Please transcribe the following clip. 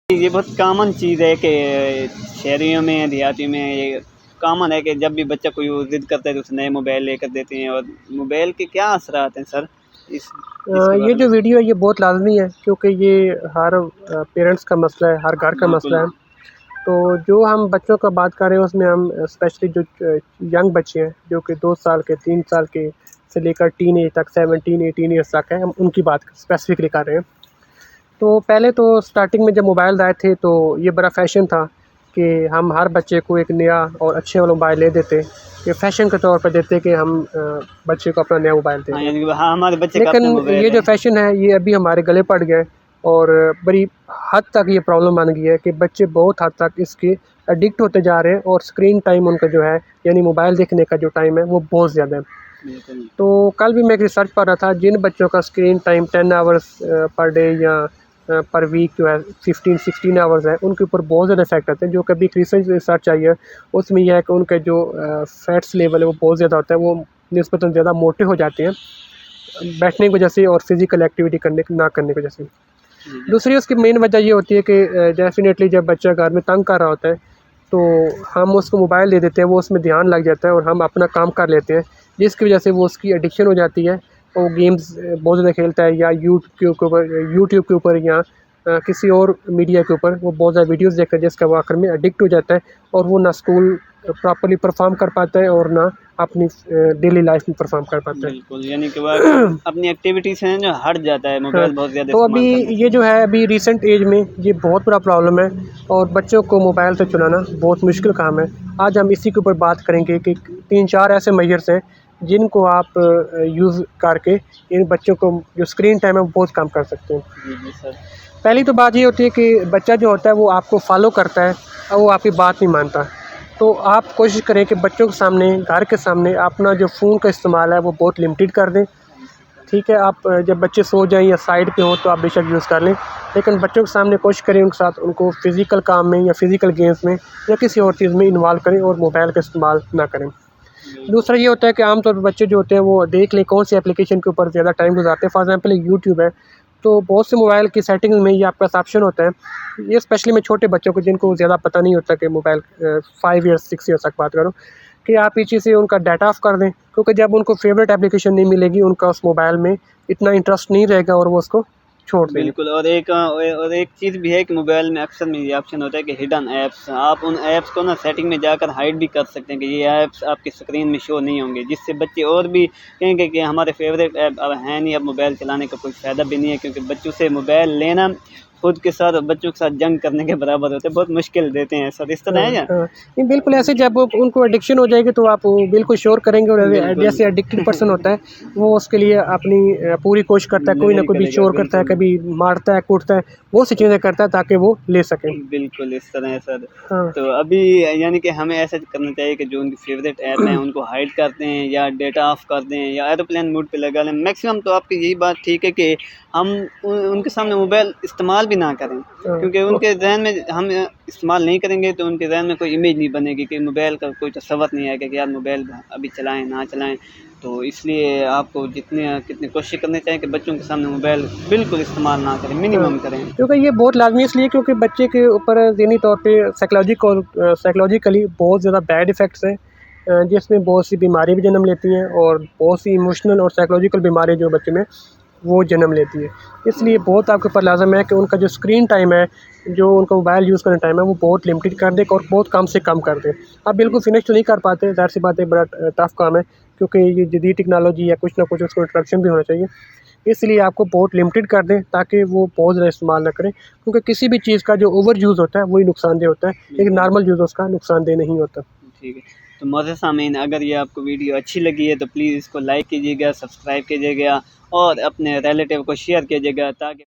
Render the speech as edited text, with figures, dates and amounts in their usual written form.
ये बहुत कॉमन चीज़ है कि शहरियों में देहातियों में ये कॉमन है कि जब भी बच्चा कोई ज़िद करता है तो उसे नए मोबाइल लेकर देते हैं। और मोबाइल के क्या असरात हैं सर इसके ये बारे में? जो वीडियो है ये बहुत लाज़मी है, क्योंकि ये हर पेरेंट्स का मसला है, हर घर का मसला है। बिल्कुल। तो जो हम बच्चों का बात कर रहे हैं उसमें हम स्पेशली जो यंग बच्चे हैं, जो कि 2 साल के, 3 साल के से लेकर टीन एज तक, 17-18 ईयर्स तक है, हम उनकी बात स्पेसिफिकली कर रहे हैं। तो पहले तो स्टार्टिंग में जब मोबाइल आए थे तो ये बड़ा फ़ैशन था कि हम हर बच्चे को एक नया और अच्छे वाला मोबाइल ले देते, कि फ़ैशन के तौर पर देते कि हम बच्चे को अपना नया मोबाइल दे हाँ, दें। यानी कि हाँ, हमारे बच्चे का लेकिन अपना मोबाइल ये जो है। फ़ैशन है ये अभी हमारे गले पड़ गया है, और बड़ी हद तक ये प्रॉब्लम बन गई है कि बच्चे बहुत हद तक इसके एडिक्ट होते जा रहे हैं, और स्क्रीन टाइम उनका जो है, यानी मोबाइल देखने का जो टाइम है वो बहुत ज़्यादा है। बिल्कुल। तो कल भी मैं एक रिसर्च पढ़ रहा था, जिन बच्चों का screen time 10 hours per day या पर वीक जो है 15-16 आवर्स है, उनके ऊपर बहुत ज़्यादा इफेक्ट आते हैं। जो कभी रिसर्च आई है उसमें यह है कि उनके जो फैट्स लेवल है वो बहुत ज़्यादा होता है, वो निस्बतन ज़्यादा मोटे हो जाते हैं बैठने की वजह से और फिज़िकल एक्टिविटी ना करने की वजह से। दूसरी उसकी मेन वजह ये होती है कि डेफ़िनेटली जब बच्चा घर में तंग कर रहा होता है तो हम उसको मोबाइल दे देते हैं, वो उसमें ध्यान लग जाता है और हम अपना काम कर लेते हैं, जिसकी वजह से वो उसकी एडिक्शन हो जाती है। वो गेम्स बहुत ज़्यादा खेलता है, या यूट्यूब के ऊपर या किसी और मीडिया के ऊपर वो बहुत ज़्यादा वीडियोज़ देखता है, जिसका वो आखिर में एडिक्ट हो जाता है, और वो ना स्कूल प्रॉपर्ली परफ़ॉर्म कर पाता है और ना अपनी डेली लाइफ़ में परफ़ॉर्म कर पाता है। बिल्कुल, यानी कि वह अपनी एक्टिविटी से जो हट जाता है, हाँ, मोबाइल बहुत ज़्यादा तो अभी इस्तेमाल करने ये से। जो है, अभी रिसेंट एज में ये बहुत बड़ा प्रॉब्लम है, और बच्चों को मोबाइल से छुड़ाना बहुत मुश्किल काम है। आज हम इसी के ऊपर बात करेंगे कि 3-4 ऐसे मेजर्स हैं जिनको आप यूज़ करके इन बच्चों को जो स्क्रीन टाइम है वो बहुत कम कर सकते हैं। जी, जी सर। पहली तो बात ये होती है कि बच्चा जो होता है वो आपको फॉलो करता है और वो आपकी बात नहीं मानता। तो आप कोशिश करें कि बच्चों के सामने, घर के सामने अपना जो फ़ोन का इस्तेमाल है वो बहुत लिमिटेड कर दें। ठीक है, आप जब बच्चे सो जाएँ या साइड पे हों तो आप बेशक यूज़ कर लें, लेकिन बच्चों के सामने कोशिश करें उनके साथ उनको फ़िज़िकल काम में या फ़िज़िकल गेम्स में या किसी और चीज़ में इन्वॉल्व करें, और मोबाइल का इस्तेमाल ना करें। दूसरा ये होता है कि आम तौर पर बच्चे जो होते हैं वो देख लें कौन सी एप्लीकेशन के ऊपर ज़्यादा टाइम गुज़ारते हैं। फॉर एग्ज़ाम्पल यूट्यूब है, तो बहुत से मोबाइल की सेटिंग्स में ये आपके पास ऑप्शन होता है। ये स्पेशली मैं छोटे बच्चों को, जिनको ज़्यादा पता नहीं होता कि मोबाइल 5 ईयर्स 6 ईयर्स तक बात करूँ, कि आप पीछे से उनका डाटा ऑफ़ कर दें, क्योंकि जब उनको फ़ेवरेट एप्लीकेशन नहीं मिलेगी, उनका उस मोबाइल में इतना इंटरेस्ट नहीं रहेगा और वो उसको छोड़ देंगे। बिल्कुल। और एक चीज़ भी है कि मोबाइल में अक्सर में ये ऑप्शन होता है कि हिडन ऐप्स, आप उन ऐप्स को ना सेटिंग में जाकर हाइड भी कर सकते हैं कि ये ऐप्स आपकी स्क्रीन में शो नहीं होंगे, जिससे बच्चे और भी कहेंगे कि हमारे फेवरेट ऐप अब है नहीं, अब मोबाइल चलाने का कोई फ़ायदा भी नहीं है, क्योंकि बच्चों से मोबाइल लेना खुद के साथ और बच्चों के साथ जंग करने के बराबर होता है, बहुत मुश्किल देते हैं सर, इस तरह हाँ, है क्या? हाँ। नहीं, बिल्कुल ऐसे जब वो उनको एडिक्शन हो जाएगी तो आप वो बिल्कुल श्योर करेंगे, और बिल्कुल। जैसे एडिक्टेड पर्सन होता है वो उसके लिए अपनी पूरी कोशिश करता है, कोई ना नहीं कोई भी करेगा, चोर करता है, बिल्कुल। कभी मारता है, कूटता है, बहुत सी चीज़ें करता है ताकि वो ले सके। बिल्कुल, इस तरह है सर। हाँ। तो अभी यानी कि हमें ऐसा करना चाहिए कि जो उनकी फ़ेवरेट ऐप हैं उनको हाइड कर दें या डेटा ऑफ़ कर दें या एयरप्लेन मोड पे लगा लें। मैक्सिमम तो आपकी यही बात ठीक है कि हम उनके सामने मोबाइल इस्तेमाल भी ना करें, हाँ, क्योंकि तो उनके ज़हन में हम इस्तेमाल नहीं करेंगे तो उनके ज़हन में कोई इमेज नहीं बनेगी कि मोबाइल का कोई तसव्वुर नहीं आएगा कि यार मोबाइल अभी चलाएँ, ना चलाएँ। तो इसलिए आपको कितनी कोशिश करनी चाहिए कि बच्चों के सामने मोबाइल बिल्कुल इस्तेमाल ना करें, हाँ, मिनिमम करें। क्योंकि ये बहुत लाज़मी इसलिए क्योंकि बच्चे के ऊपर ज़हनी तौर पे साइकोलॉजिकली बहुत ज़्यादा बैड इफ़ेक्ट्स हैं, जिसमें बहुत सी बीमारियाँ भी जन्म लेती हैं, और बहुत सी इमोशनल और साइकोलॉजिकल बीमारियाँ जो बच्चे में वो जन्म लेती है। इसलिए बहुत आपके ऊपर लाज़िम है कि उनका जो स्क्रीन टाइम है, जो उनका मोबाइल यूज़ करने टाइम है, वो बहुत लिमिटेड कर दें और बहुत कम से कम कर दें। आप बिल्कुल फिनिश तो नहीं कर पाते, ज़ाहिर-सी बात है, बड़ा टफ़ काम है, क्योंकि ये जदीद टेक्नोलॉजी है, कुछ ना कुछ उसको इंटरप्शन भी होना चाहिए। इसलिए आपको बहुत लिमिटेड कर दें ताकि वो बहुत ज़्यादा इस्तेमाल ना करें, क्योंकि किसी भी चीज़ का जो ओवर यूज़ होता है वही नुकसानदेह होता है, लेकिन बिल्कुल। नॉर्मल यूज़ उसका नुकसानदेह नहीं होता। ठीक है। तो मोअज़्ज़ज़ सामीन, अगर ये आपको वीडियो अच्छी लगी है तो प्लीज़ इसको लाइक कीजिएगा, सब्सक्राइब कीजिएगा और अपने रिलेटिव को शेयर कीजिएगा, ताकि